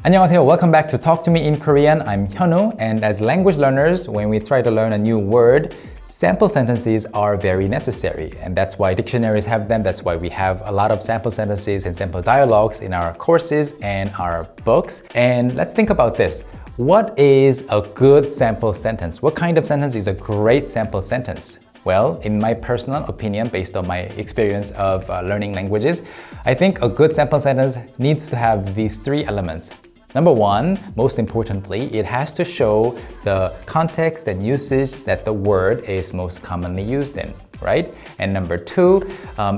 안녕하세요. Welcome back to Talk to Me in Korean. I'm Hyunwoo, and as language learners, when we try to learn a new word, sample sentences are very necessary, and that's why dictionaries have them. That's why we have a lot of sample sentences and sample dialogues in our courses and our books. And let's think about this. What is a good sample sentence? What kind of sentence is a great sample sentence? Well, in my personal opinion, based on my experience of learning languages, I think a good sample sentence needs to have these three elements. Number one, most importantly, it has to show the context and usage that the word is most commonly used in, right? And number two,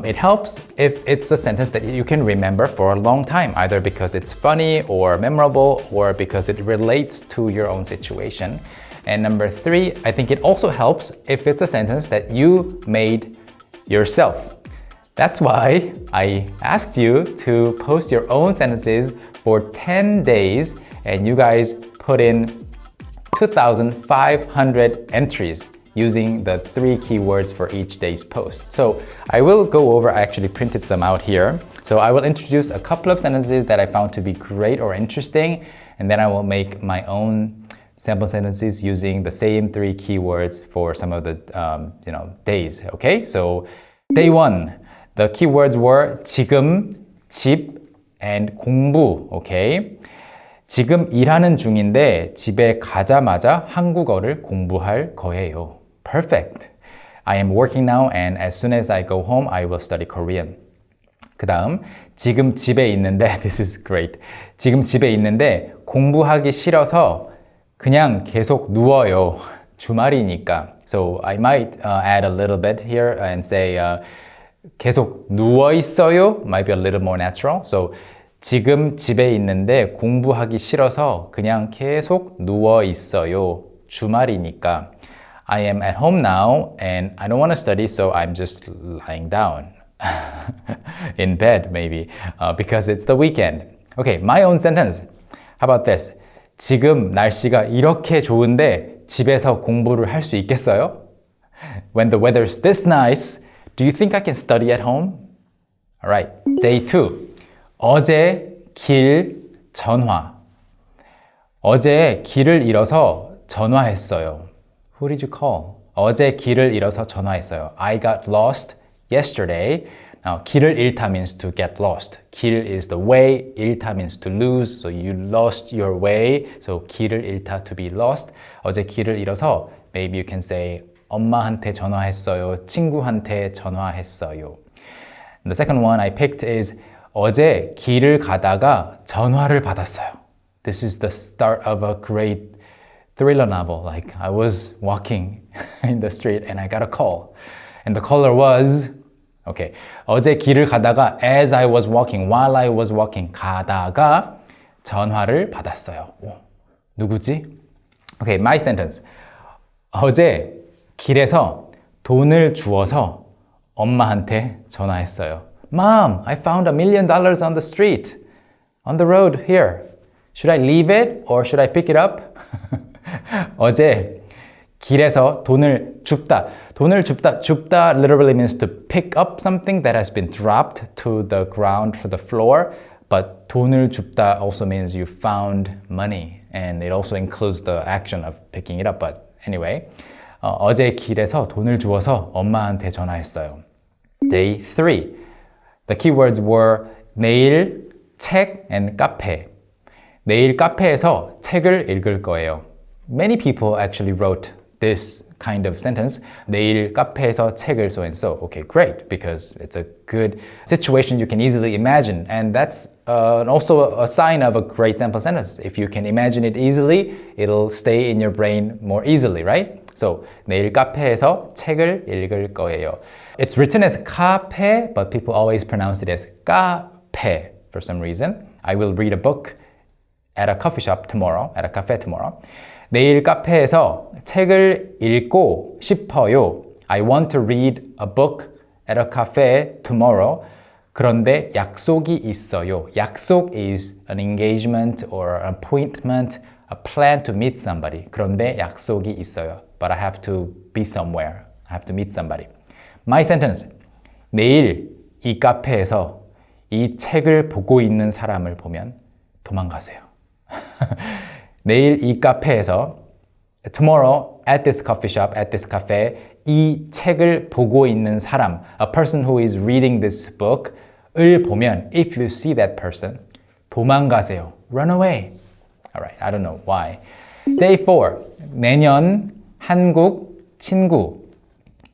it helps if it's a sentence that you can remember for a long time, either because it's funny or memorable or because it relates to your own situation. And number three, I think it also helps if it's a sentence that you made yourself. That's why I asked you to post your own sentences for 10 days, and you guys put in 2,500 entries using the 3 keywords for each day's post. So I will go over, I actually printed some out here. So I will introduce a couple of sentences that I found to be great or interesting, and then I will make my own sample sentences using the same 3 keywords for some of the days. Okay, so day 1, the keywords were 지금, 집, and 공부. Okay, 지금 일하는 중인데 집에 가자마자 한국어를 공부할 거예요. Perfect. I am working now, and as soon as I go home, I will study Korean. 그 다음, 지금 집에 있는데, this is great. 지금 집에 있는데 공부하기 싫어서 그냥 계속 누워요. 주말이니까. So I might add a little bit here and say 계속 누워 있어요 might be a little more natural. So 지금 집에 있는데 공부하기 싫어서 그냥 계속 누워 있어요. 주말이니까. I am at home now and I don't want to study, so I'm just lying down in bed maybe because it's the weekend. Okay, my own sentence. How about this? 지금 날씨가 이렇게 좋은데 집에서 공부를 할 수 있겠어요? When the weather's this nice, do you think I can study at home? Alright, day 2. 어제 길 전화. 어제 길을 잃어서 전화했어요. Who did you call? 어제 길을 잃어서 전화했어요. I got lost yesterday. Now, 길을 잃다 means to get lost. 길 is the way, 잃다 means to lose. So you lost your way. So 길을 잃다, to be lost. 어제 길을 잃어서 maybe you can say 엄마한테 전화했어요. 친구한테 전화했어요. And the second one I picked is 어제 길을 가다가 전화를 받았어요. This is the start of a great thriller novel. Like I was walking in the street and I got a call. And the caller was okay. 어제 길을 가다가 as I was walking, while I was walking, 가다가 전화를 받았어요. 오, 누구지? Okay, my sentence. 어제 길에서 돈을 주워서 엄마한테 전화했어요. Mom, I found $1 million on the street, on the road here. Should I leave it or should I pick it up? 어제 길에서 돈을 줍다. 돈을 줍다. 줍다 literally means to pick up something that has been dropped to the ground, to the floor. But 돈을 줍다 also means you found money. And it also includes the action of picking it up. But anyway, 어제 길에서 돈을 주워서 엄마한테 전화했어요. Day 3. The keywords were 내일, 책, and 카페. 내일 카페에서 책을 읽을 거예요. Many people actually wrote this kind of sentence. 내일 카페에서 책을 so and so. Okay, great, because it's a good situation you can easily imagine. And that's also a sign of a great sample sentence. If you can imagine it easily, it'll stay in your brain more easily, right? So, 내일 카페에서 책을 읽을 거예요. It's written as 카페, but people always pronounce it as 카페 for some reason. I will read a book at a coffee shop tomorrow, at a cafe tomorrow. 내일 카페에서 책을 읽고 싶어요. I want to read a book at a cafe tomorrow. 그런데 약속이 있어요. 약속 is an engagement or an appointment, a plan to meet somebody. 그런데 약속이 있어요. But I have to be somewhere. I have to meet somebody. My sentence. 내일 이 카페에서 이 책을 보고 있는 사람을 보면 도망가세요. 내일 이 카페에서 tomorrow at this coffee shop, at this cafe 이 책을 보고 있는 사람 a person who is reading this book 을 보면 if you see that person 도망가세요. Run away. Alright, I don't know why. Day 4. 내년 한국 친구.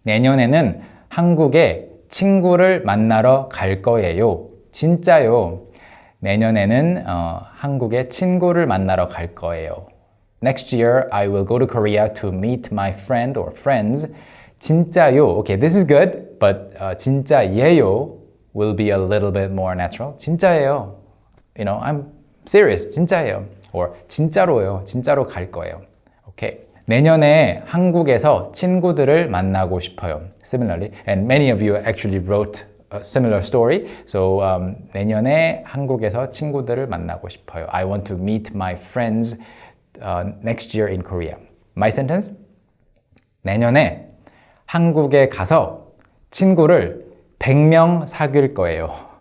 내년에는 한국에 친구를 만나러 갈 거예요. 진짜요. 내년에는 한국에 친구를 만나러 갈 거예요. Next year, I will go to Korea to meet my friend or friends. 진짜요. Okay, this is good, but 진짜예요 will be a little bit more natural. 진짜예요. You know, I'm serious. 진짜예요. Or 진짜로요. 진짜로 갈 거예요. Okay. 내년에 한국에서 친구들을 만나고 싶어요. Similarly, and many of you actually wrote a similar story. So 내년에 한국에서 친구들을 만나고 싶어요. I want to meet my friends next year in Korea. My sentence? 내년에 한국에 가서 친구를 100명 사귈 거예요.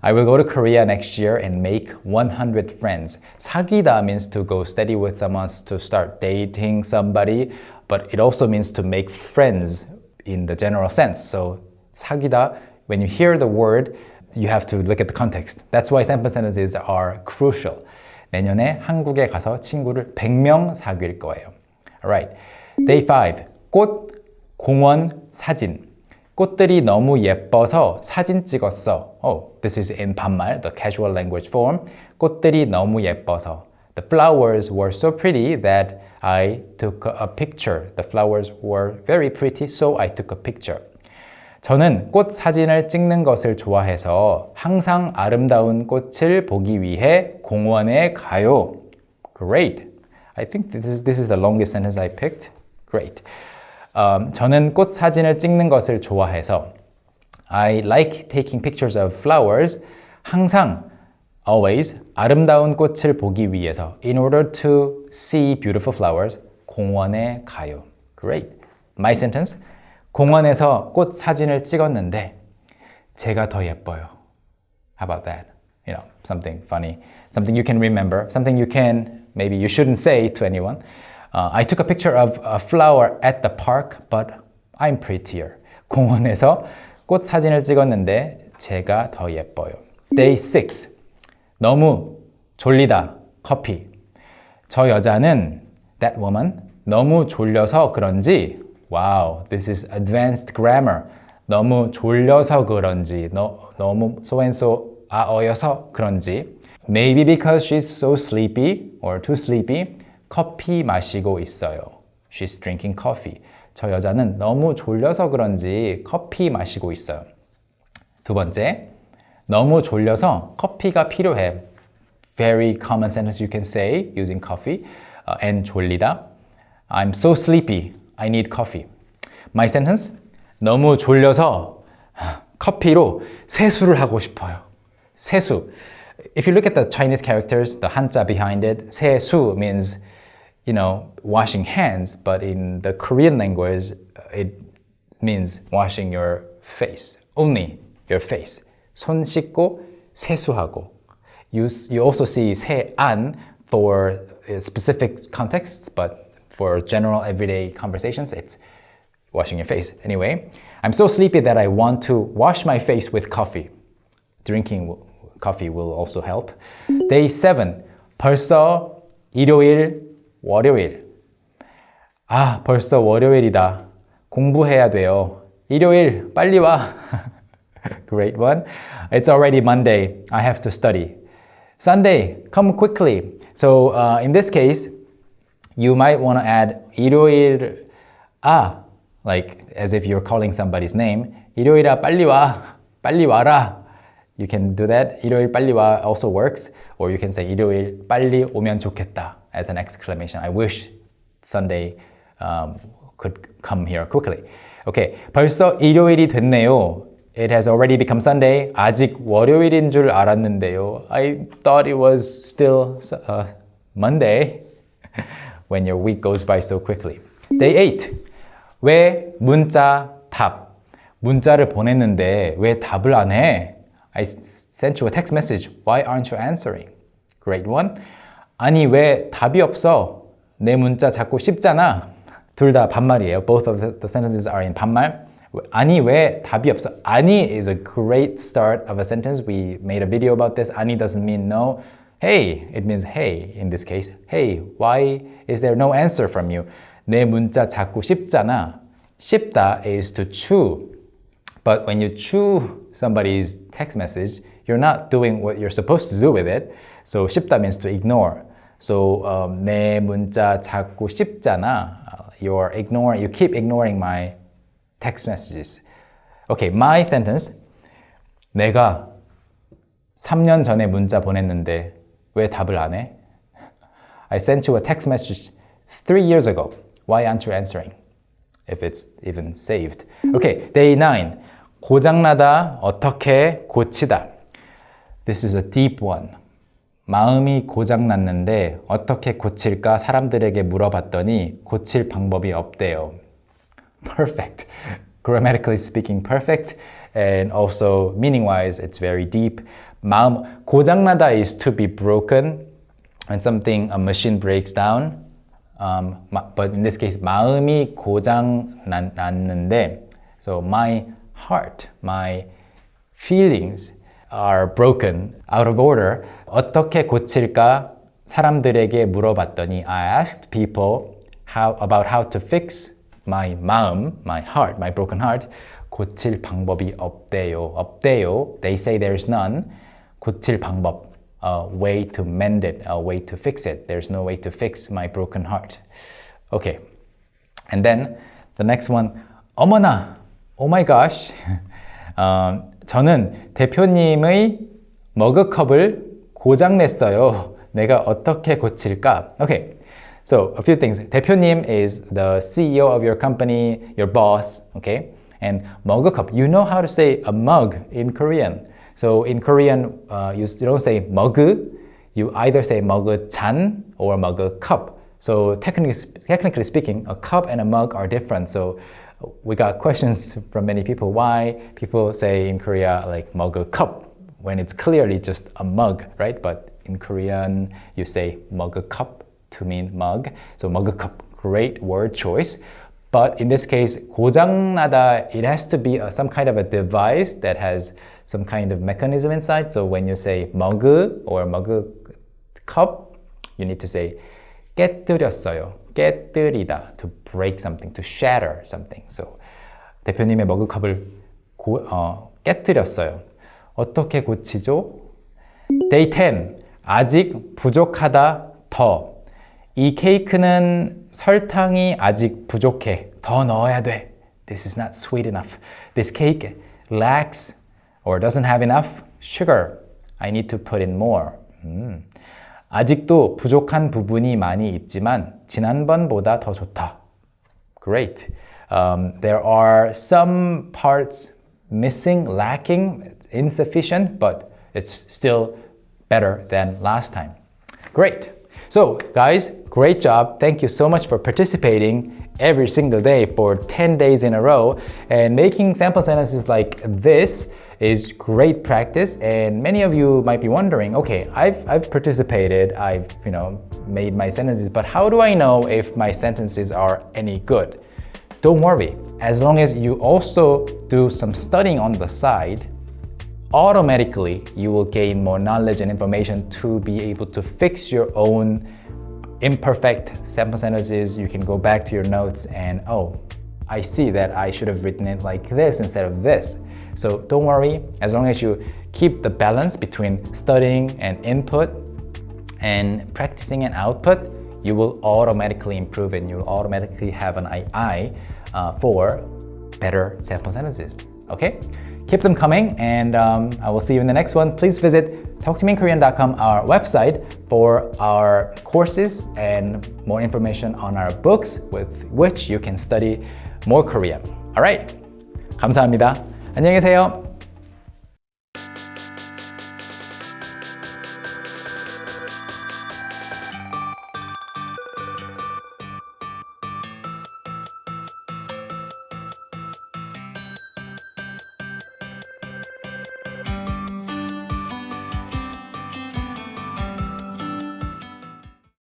I will go to Korea next year and make 100 friends. 사귀다 means to go steady with someone, to start dating somebody, but it also means to make friends in the general sense. So 사귀다, when you hear the word, you have to look at the context. That's why sample sentences are crucial. 내년에 한국에 가서 친구를 100명 사귈 거예요. Alright. Day 5. 꽃, 공원, 사진. 꽃들이 너무 예뻐서 사진 찍었어. Oh, this is in 반말, the casual language form. 꽃들이 너무 예뻐서. The flowers were so pretty that I took a picture. The flowers were very pretty, so I took a picture. 저는 꽃 사진을 찍는 것을 좋아해서 항상 아름다운 꽃을 보기 위해 공원에 가요. Great. I think this is the longest sentence I picked. Great. 저는 꽃 사진을 찍는 것을 좋아해서 I like taking pictures of flowers. 항상, always, 아름다운 꽃을 보기 위해서 in order to see beautiful flowers, 공원에 가요. Great. My sentence. 공원에서 꽃 사진을 찍었는데 제가 더 예뻐요. How about that? You know, something funny, something you can remember, something you can, maybe you shouldn't say to anyone. I took a picture of a flower at the park, but I'm prettier. 공원에서 꽃 사진을 찍었는데 제가 더 예뻐요. Day 6. 너무 졸리다. 커피. 저 여자는, that woman, 너무 졸려서 그런지, wow, this is advanced grammar. 너무 졸려서 그런지, 너무 so and so 어여서 그런지, maybe because she's so sleepy or too sleepy, 커피 마시고 있어요. She's drinking coffee. 저 여자는 너무 졸려서 그런지 커피 마시고 있어요. 두 번째, 너무 졸려서 커피가 필요해. Very common sentence you can say using coffee. And 졸리다. I'm so sleepy. I need coffee. My sentence, 너무 졸려서 커피로 세수를 하고 싶어요. 세수. If you look at the Chinese characters, the 한자 behind it, 세수 means, you know, washing hands, but in the Korean language, it means washing your face, only your face. 손 씻고 세수하고. You also see 세안 for specific contexts, but for general everyday conversations, it's washing your face. Anyway, I'm so sleepy that I want to wash my face with coffee. Drinking coffee will also help. Day 7. 벌써 일요일, 월요일. 아, 벌써 월요일이다. 공부해야 돼요. 일요일, 빨리 와. Great one. It's already Monday. I have to study. Sunday, come quickly. So in this case, you might want to add 일요일, like as if you're calling somebody's name. 일요일아, 빨리 와. 빨리 와라. You can do that. 일요일 빨리 와 also works. Or you can say 일요일 빨리 오면 좋겠다 as an exclamation. I wish Sunday could come here quickly. Okay, 벌써 일요일이 됐네요. It has already become Sunday. 아직 월요일인 줄 알았는데요. I thought it was still Monday when your week goes by so quickly. Day 8. 왜 문자 답. 문자를 보냈는데 왜 답을 안 해? I sent you a text message. Why aren't you answering? Great one. 아니 왜 답이 없어? 내 문자 자꾸 씹잖아. 둘 다 반말이에요. Both of the sentences are in 반말. 아니 왜 답이 없어? 아니 is a great start of a sentence. We made a video about this. 아니 doesn't mean no. Hey, it means hey in this case. Hey, why is there no answer from you? 내 문자 자꾸 씹잖아. 씹다 is to chew. But when you chew somebody's text message, you're not doing what you're supposed to do with it. So 씹다 means to ignore. So 내 문자 자꾸 씹잖아. You keep ignoring my text messages. Okay, my sentence. 내가 3년 전에 문자 보냈는데 왜 답을 안 해? I sent you a text message 3 years ago. Why aren't you answering? If it's even saved. Okay, day 9. 고장나다, 어떻게 고치다. This is a deep one. 마음이 고장났는데 어떻게 고칠까 사람들에게 물어봤더니 고칠 방법이 없대요. Perfect. Grammatically speaking, perfect. And also meaning-wise, it's very deep. 마음, 고장나다 is to be broken. When a machine breaks down. But in this case, 마음이 고장났는데, so my heart, my feelings are broken, out of order. 어떻게 고칠까 사람들에게 물어봤더니 I asked people about how to fix my 마음, my heart, my broken heart. 고칠 방법이 없대요. 없대요. They say there's none. 고칠 방법. A way to mend it, a way to fix it. There's no way to fix my broken heart. Okay. And then the next one. 어머나, oh my gosh. 저는 대표님의 머그컵을 고장냈어요. 내가 어떻게 고칠까? Okay. So a few things. 대표님 is the CEO of your company, your boss. Okay. And 머그컵. You know how to say a mug in Korean. So in Korean, you don't say 머그, you either say 머그잔 or 머그컵. So technically speaking, a cup and a mug are different. So we got questions from many people why people say in Korea like 머그컵 when it's clearly just a mug, right? But in Korean, you say 머그컵 to mean mug. So 머그컵, great word choice. But in this case, 고장나다, it has to be some kind of a device that has some kind of mechanism inside. So when you say 머그 or 머그컵, you need to say 깨뜨렸어요. 깨뜨리다, to break something, to shatter something. So 대표님의 머그컵을 깨뜨렸어요. 어떻게 고치죠? Day 10. 아직 부족하다, 더. 이 케이크는 설탕이 아직 부족해. 더 넣어야 돼. This is not sweet enough. This cake lacks or doesn't have enough sugar. I need to put in more. 아직도 부족한 부분이 많이 있지만 지난번보다 더 좋다. Great. There are some parts missing, lacking, insufficient, but it's still better than last time. Great. So guys, great job. Thank you so much for participating every single day for 10 days in a row. And making sample sentences like this is great practice. And many of you might be wondering, okay, I've participated, I've made my sentences, but how do I know if my sentences are any good? Don't worry. As long as you also do some studying on the side, automatically you will gain more knowledge and information to be able to fix your own imperfect sample sentences. You can go back to your notes and, oh, I see that I should have written it like this instead of this. So don't worry, as long as you keep the balance between studying and input and practicing and output, you will automatically improve and you'll automatically have an eye for better sample sentences. Okay? Keep them coming, and I will see you in the next one. Please visit talktomeinkorean.com, our website, for our courses and more information on our books with which you can study more Korean. All right. 감사합니다. 안녕히 계세요.